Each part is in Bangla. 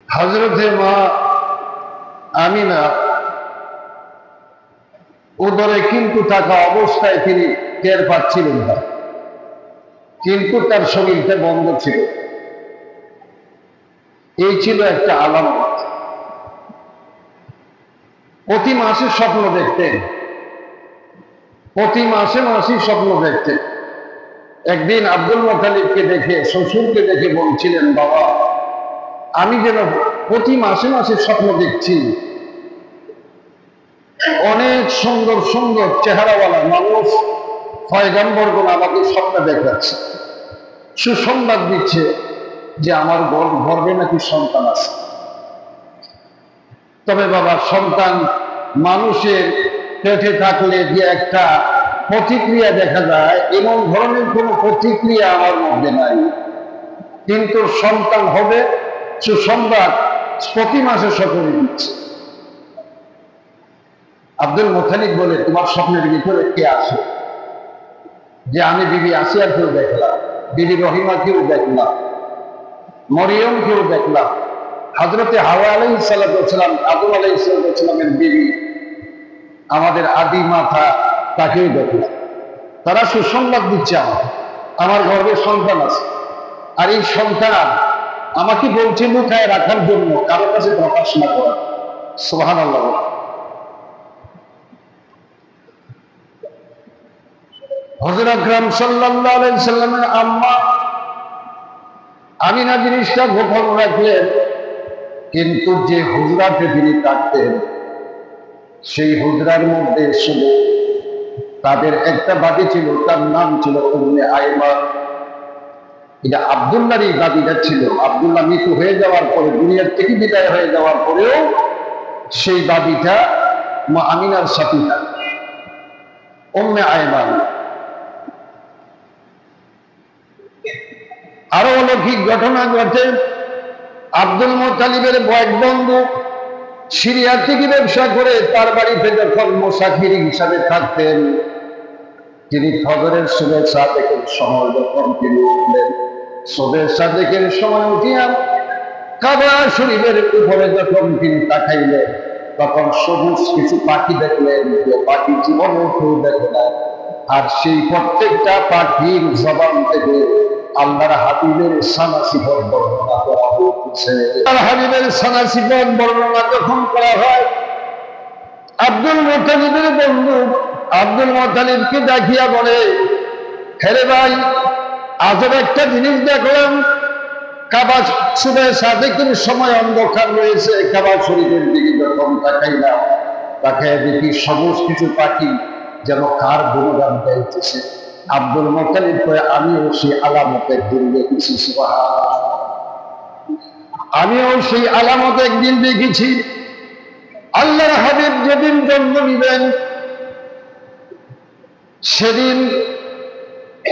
হযরতে মা আমিনা উদরে কিন্তু থাকা অবস্থায় তিনি টের পাচ্ছিলেন না, কিন্তু তার শরীরটা বন্ধ ছিল। এই ছিল একটা আলামত। প্রতি মাসে স্বপ্ন দেখতেন, প্রতি মাসে স্বপ্ন দেখতেন। একদিন আব্দুল মুত্তালিবকে দেখে, শ্বশুরকে দেখে বলছিলেন, বাবা আমি যেন প্রতি মাসে স্বপ্ন দেখছি, অনেক সুন্দর সুন্দর চেহারাওয়ালা মানুষ পয়গম্বরগণ আমাকে স্বপ্ন দেখাচ্ছে, সুসংবাদ দিচ্ছে যে আমার গর্ভে নাকি সন্তান আছে। তবে বাবা, সন্তান মানুষের পেটে থাকলে যে একটা প্রতিক্রিয়া দেখা যায়, এমন ধরনের কোনো প্রতিক্রিয়া আমার মধ্যে নাই, কিন্তু সন্তান হবে সুসংবাদ প্রতি মাসে সকলে দিচ্ছে। আব্দুল মুত্তালিব বলে, তোমার স্বপ্নের ভিতরে কে আসে? যে আমি বিবি আসিয়াকেও দেখলাম, বিবি রহিমাকেও দেখলাম, মরিয়মকেও দেখলাম, হযরতে হাওয়া আলাইহিস সালাম, আদম আলাইহিস সালামের বিবি, আমাদের আদি মাতা, তাকেও দেখলাম। তারা সুসংবাদ দিচ্ছে আমার গর্ভে সন্তান আছে। আর এই সন্তান আমাকে বলছে লুকায় রাখার জন্য, কারো কাছে প্রকাশ না করা। সুবহানাল্লাহ। হযরত আকরাম সাল্লাল্লাহু আলাইহি সাল্লামের আম্মা আমিনা জিনিসটা গোপন রাখলেন, কিন্তু যে হুজরাতে তিনি থাকতেন, সেই হুজরার মধ্যে শুধু তাদের একটা বাড়ি ছিল, তার নাম ছিল উম্মে আইমান। এটা আব্দুল্লাহর এই দাদিটা ছিল। আব্দুল্লাহ মৃত্যু হয়ে যাওয়ার পরে, দুনিয়ার থেকে বিদায় হয়ে যাওয়ার পরেও সেই দাদিটা মা আমিনার সাথী থাকে, উম্মে আইমান। আরো অলৌকিক ঘটনা ঘটে। আব্দুল মুত্তালিবের বয়েক বন্ধু সিরিয়া থেকে ব্যবসা করে তার বাড়িতে যখন মুসাফির হিসাবে থাকতেন, তিনি ফজরের সুবহে সাদেকের সময় যখন তিনি উঠলেন, সুবহে সাদেকের সময় উঠিয়া কাবা শরীফের উপরে যখন তিনি তাকাইলেন, তখন সবুজ কিছু পাখি দেখলেন, যে পাখি জীবনে কেউ দেখে না। আর সেই প্রত্যেকটা পাখির জবান থেকে আল্লাহর হাবিবের সানাসিফত বর্ণনা করা হয়েছে। আল্লাহর হাবিবের সানাসিফত বর্ণনা যখন করা হয়, আব্দুল মুত্তালিবের বন্ধু আব্দুল মুত্তালিবকে দেখিয়া বলে, হেরে ভাই, আজব একটা জিনিস দেখলাম। কাবা সুবহে সাদেকের সময় অন্ধকার রয়েছে, কাবা শরীফের দিকে যখন তাকাইলাম, তাকায় দেখি সবুজ কিছু পাখি যেন কার গুণগান গাইতেছে। আব্দুল মুত্তালিব কয়ে, আমিও সেই আলামত একদিন দেখেছি। সুবহানাল্লাহ, আমিও সেই আলামত একদিন দেখেছি। আল্লাহর হাবিব যেদিন জন্ম নিবেন, সেদিন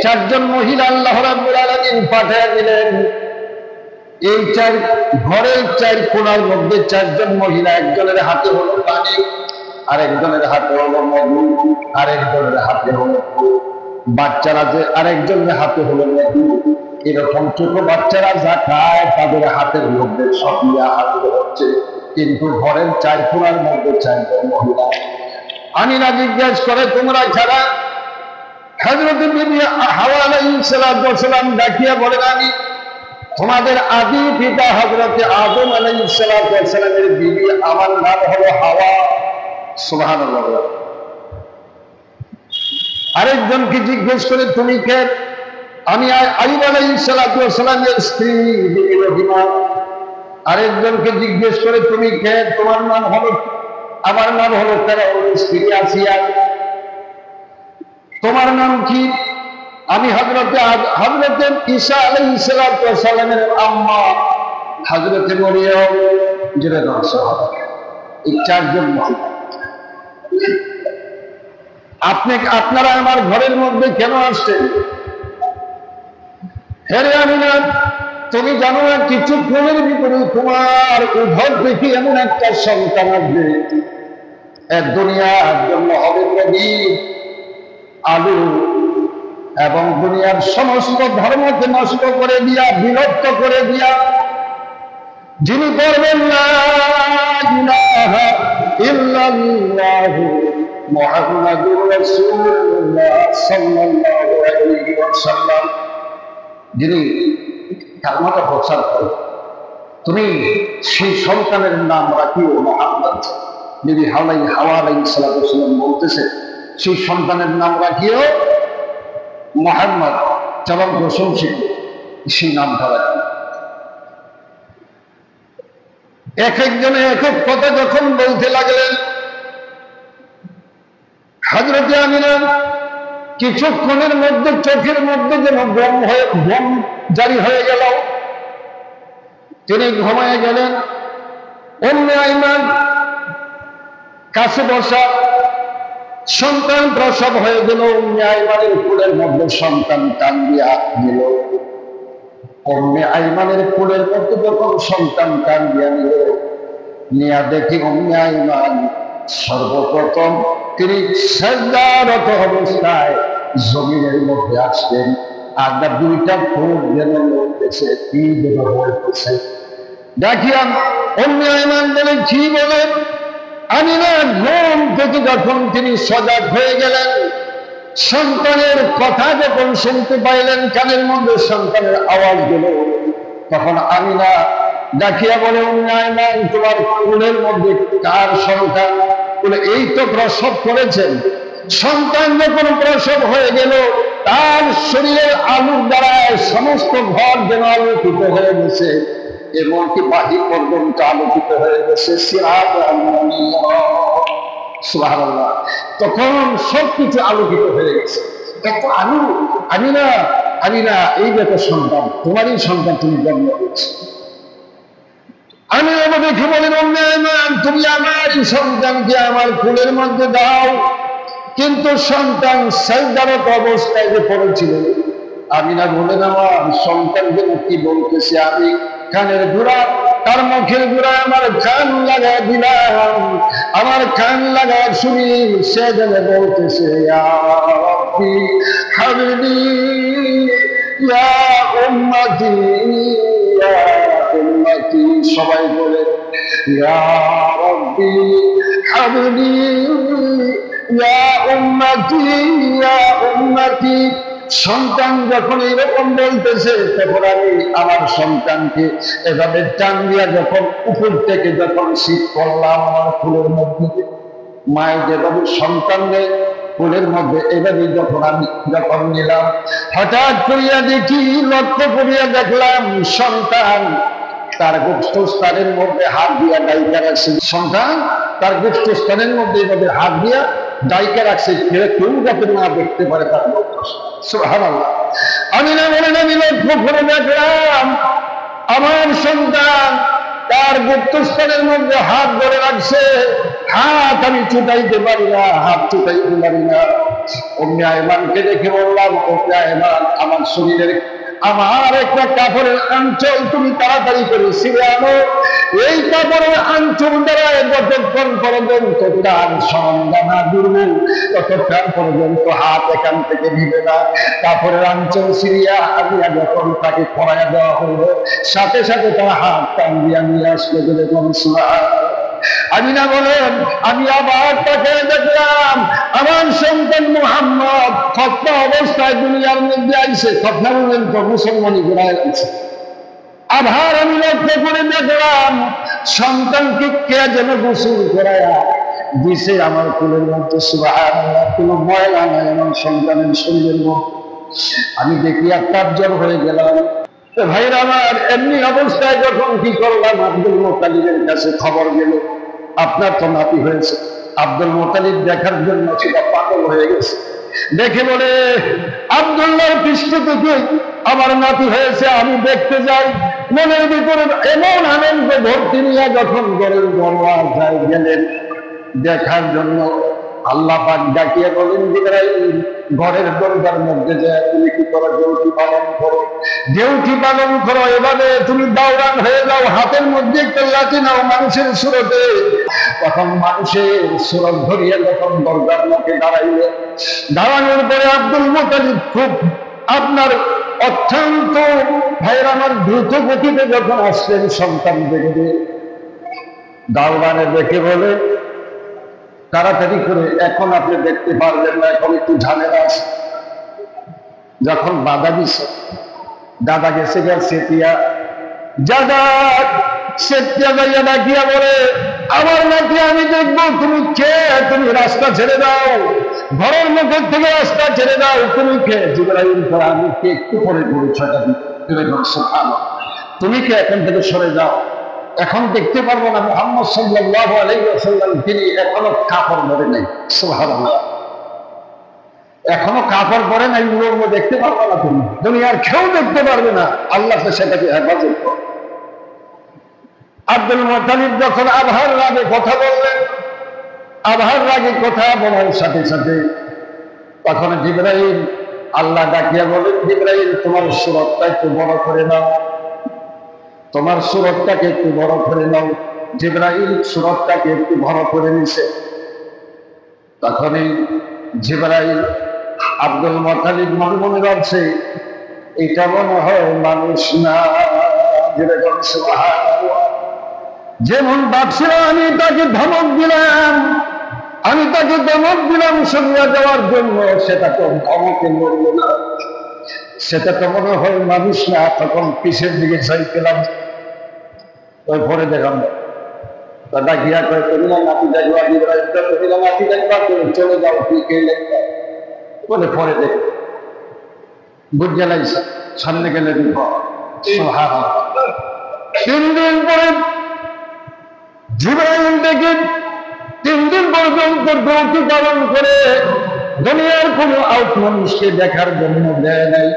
চারজন মহিলা আল্লাহ রাব্বুল আলামিন পাঠিয়ে দিলেন। এই ঘরের চার কোণার মধ্যে চারজন মহিলা, একজনের হাতে হলো পানি, আরেকজনের হাতে হলো মধু, আরেকজনের হাতে হলো বাচ্চারা, যে আরেকজনের হাতে হলো মধু। এরকম ছোট বাচ্চারা যা খায়, তাদের হাতের মধ্যে সকিয়া হাজির হচ্ছে, কিন্তু ঘরের চার কোণার মধ্যে চারজন মহিলা। আমিনা জিজ্ঞেস করে, তোমরা ছাড়া? হযরত বিবি হাওয়া আলাইহিস সালাম ডাকিয়া বলেন, আমি তোমাদের আদি পিতা হযরত আদম আলাইহিস সালামের বিবি, আমার নাম হলো হাওয়া। সুবহানাল্লাহ। আরেকজনকে জিজ্ঞেস করে, তুমি কে? আমি আইয়ুব আলাইহিস সালামের স্ত্রী বিবি রহিমা। আরেকজনকে জিজ্ঞেস করে, তুমি কে? তোমার নাম হলো? আমার নাম হলো ফেরাউনের স্ত্রী আসিয়া। তোমার নাম কি? আমি হযরত ঈসা আলাইহিস সালামের আম্মা হযরত মরিয়ম। যেটা এই চারজন মহিলা। আপনারা আমার ঘরের মধ্যে কেন আসছেন? হেরে আমিনা, তুমি জানো না, কিছুক্ষণের ভিতরে তোমার উদর থেকে এমন একটা সন্তান আসবে, এক দুনিয়ার জন্য হবে প্রদীপ আলো, এবং দুনিয়ার সমস্ত ধর্মকে নষ্ট করে দিয়া, বিলুপ্ত করে দিয়া যিনি পড়বেন লা ইলাহা ইল্লাল্লাহু মুহাম্মাদুর রাসূলুল্লাহ সাল্লাল্লাহু আলাইহি ওয়াসাল্লাম, যিনি কালেমাটা প্রচার করেন, তুমি সেই সন্তানের নাম রাখিও মুহাম্মদ। নবী হাওয়া আলাইহিস সালাম বলতেছে সেই সন্তানের নাম রাখিও মুহাম্মদ, চরম প্রশংসিত সেই নামটা রাখি। এক একজনে এক এক কথা যখন বলতে লাগলেন, হযরত আমিনা কিছুক্ষণের মধ্যে চোখের মধ্যে যেন ঘুম জারি হয়ে গেল, তিনি ঘুমায় গেলেন। উম্মে আইমান কাছে বসা, সন্তান প্রসব হয়ে গেল। উম্মে আইমানের কোলের মধ্যে সন্তান কান্দিয়া দিল। উম্মে আইমানের কোলের মধ্যে যখন সন্তান কান্দিয়া নিল, নিয়া দেখি উম্মে আইমান সর্বপ্রথম তিনি সিজদারত অবস্থায় জমিনের মধ্যে আসলেন। আর দুইটা ফুল যেন লড়তেছে, কি যেন বলতেছে। দেখিলাম উম্মে আইমান বলে, কি বলেন? আমিনা ঘুম থেকে যখন তিনি সজাগ হয়ে গেলেন, সন্তানের কথা যখন শুনতে পাইলেন, কানের মধ্যে সন্তানের আওয়াজ গেল, তখন আমিনা ডাকিয়া বলে, উম্মে আইমান তোমার কোলের মধ্যে কার সন্তান? বলে, এই তো প্রসব করেছেন। সন্তান যখন প্রসব হয়ে গেল, তার শরীরের আলোর দ্বারা সমস্ত ঘর যেন আলোকিত হয়ে গেছে, এমনকি বাহির পর্যন্ত আলোকিত হয়ে গেছে। সুবহানাল্লাহ। তখন সবকিছু আলোকিত হয়ে গেছে, এত আলো। আমিনা এই যে সন্তান, তোমারই সন্তান, তুমি জন্ম দিয়েছো। আমি দেখে বলেন, উম্মে আইমান তুমি আমার সন্তানকে আমার কোলের মধ্যে দাও। কিন্তু সন্তান সিজদারত অবস্থায় যে পড়েছিল, আমিনা বলেন, আমার সন্তান যেন কি বলতেছে, আমি কানের গোড়া, তার মুখের গোড়া আমার কান লাগায় দিলাম। আমার কান লাগায় শুনি সে যেন বলতেছে, ইয়া রাব্বি হাবিবি ইয়া উম্মতি ইয়া উম্মতি। সবাই বলে, ইয়া রাব্বি হাবিবি ইয়া উম্মতি ইয়া উম্মতি। সন্তান যখন এরকম বলতেছে, তখন আমি আমার সন্তানকে এভাবে টান দিয়া যখন উপর থেকে যখন শীত করলাম আমার কোলের মধ্যে, মায়ের যেভাবে সন্তানদের কোলের মধ্যে এভাবে যখন নিলাম, হঠাৎ করিয়া দেখি, লক্ষ্য করিয়া দেখলাম সন্তান তার গুপ্তস্থানের মধ্যে হাত দিয়া ডাইকা রাখছে। সন্তান তার গুপ্তস্থানের মধ্যে এভাবে হাত দিয়া ডাইকা রাখছে, কেউ যাতে না দেখতে পারে তার গুপ্তস্থান। সুবহানাল্লাহ। আমিনা বলেন, আমি লক্ষ্য করে দেখলাম আমার সন্তান তার গুপ্তস্থানের মধ্যে হাত ধরে রাখছে। হাত আমি ছুটাইতে পারি না, হাত ছুটাইতে পারি না। উম্মে আইমানকে দেখে বললাম, উম্মে আইমান আমার শরীরের আমার একটা কাপড়ের আঁচল তুমি তাড়াতাড়ি করে ছিঁড়ে আনো। এই কাপড়ের আঁচল দ্বারা যতক্ষণ পর্যন্ত তার সন্ধানা দুর্বল, ততক্ষণ পর্যন্ত হাত এখান থেকে নিবে না। কাপড়ের আঁচল ছিঁড়িয়া আনিয়া যখন তাকে পরাইয়া দেওয়া হলো, সাথে সাথে তার হাত টান দিয়া নিয়ে আসলে বলে আমিনা বলেন, আমি আবার তাকে দেখলাম আমার সন্তান মুহাম্মদ খতনা অবস্থায় দুনিয়ার মধ্যে আইছে। খতনা বলেন তো মুসলমানি গোড়ায় আছে। আবার আমি লক্ষ্য করে দেখলাম সন্তানকে কে যেন গোসল করায়া দিছে আমার কোলের মধ্যে। সুবহানাল্লাহ। কোনো ময়লা নাই আমার সন্তানের শরীরের মধ্যে। আমি দেখিয়া তাজ্জব হয়ে গেলাম। ভাইরা আমার, এমনি অবস্থায় যখন কি করলাম, আব্দুল মুত্তালিবের কাছে খবর গেল, আপনার তো নাতি হয়েছে। আব্দুল মুত্তালিব দেখার জন্য সেটা পাগল হয়ে গেছে। দেখে বলে, আব্দুল্লাহর পৃষ্ঠ থেকে আমার নাতি হয়েছে, আমি দেখতে যাই। মনের ভিতরে এমন আনন্দ ভর্তি নিয়ে যখন ঘরের দরওয়াজায় গেলেন দেখার জন্য, আল্লাহ পাক ডাকিয়ে বলেন, জিবরাইল ঘরের দরজার মধ্যে যায় তুমি কি করো? ডিউটি পালন করো, ডিউটি পালন করো। এভাবে তুমি দাওরান হয়ে যাও, হাতের মধ্যে একটা লাঠি নাও মানুষের সুরতে। তখন মানুষের সুরত ধরিয়ে যখন দরজার মুখে দাঁড়াইলে, দাঁড়ানোর পরে আব্দুল মুত্তালিব খুব আপনার অত্যন্ত ভাইয়ের আমার দ্রুত গতিতে যখন আসলেন সন্তান দেখে দাওয়ানে দেখে বলে তাড়াতাড়ি করে এখন আপনি দেখতে পারবেন না, এখন একটু ঝামেলা আছে। যখন বাধা দিছে দাদা গেছে সেটিয়া দাদা সেটিয়া যাইয়া ডাকিয়া বলে আমার নাকি আমি দেখবো তুমি কে, তুমি রাস্তা ছেড়ে দাও, ঘরের মুখের থেকে রাস্তা ছেড়ে দাও, তুমি কে? জিবরাইল বলে আমি কে, একটু পরে পরিচয়টা দিতে, তুমি কে, এখান থেকে সরে যাও, এখন দেখতে পারবো না। মুহাম্মদ সাল্লাল্লাহু আলাইহি ওয়াসাল্লাম তিনি এখনো কাপড় পরে নাই, সুবহানাল্লাহ, এখনো কাপড় পরে নাই, উলঙ্গ দেখতে পারবো না, তুমি দুনিয়ার কেউ দেখতে পারবে না, আল্লাহ সেটাকে হেফাজত করো। আব্দুল মুত্তালিব যখন আবহার রাগে কথা বললেন, আবহার রাগে কথা বলার সাথে সাথে তখন জিবরাইল আল্লাহ ডাকিয়া বলেন, জিবরাইল তোমার সুরতটা একটু বড় করে নাও, তোমার সুরতটাকে একটু বড় করে নাও। জিবরাইল সুরতটাকে একটু বড় করে নিছে। তখনই জিবরাইল আব্দুল মুত্তালিব মনে মনে ভাবছে এটা মনে হয় মানুষ না। যেরকম সুবহানাল্লাহ, যেমন ভাবছিল আমি তাকে ধমক দিলাম, আমি তাকে ধমক দিলাম সরিয়ে যাওয়ার জন্য, সেটা তো ধমকে মরল না, সেটা তো মনে হয় মানুষ না। তখন পিছের দিকে চাই পেলাম, ওই পরে দেখাম দাদা গিয়া করে করিলাম নাতি যাইবা, করিলাম নাতি যাইবা, চলে যাও, কি কে বলে পরে দেখো বুঝ গেলাই সামনে গেলে দিব। 3 দিন পরে জিবরাইল দেখে 3 দিন পর্যন্ত গতি পালন করে দুনিয়ার কোন আউট মানুষকে দেখার জন্য দেয় নাই।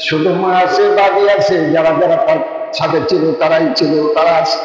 শুধু মা আছে, বাড়ি আছে, যারা যারা ছাদে ছিল তারাই ছিল, তারা আছে।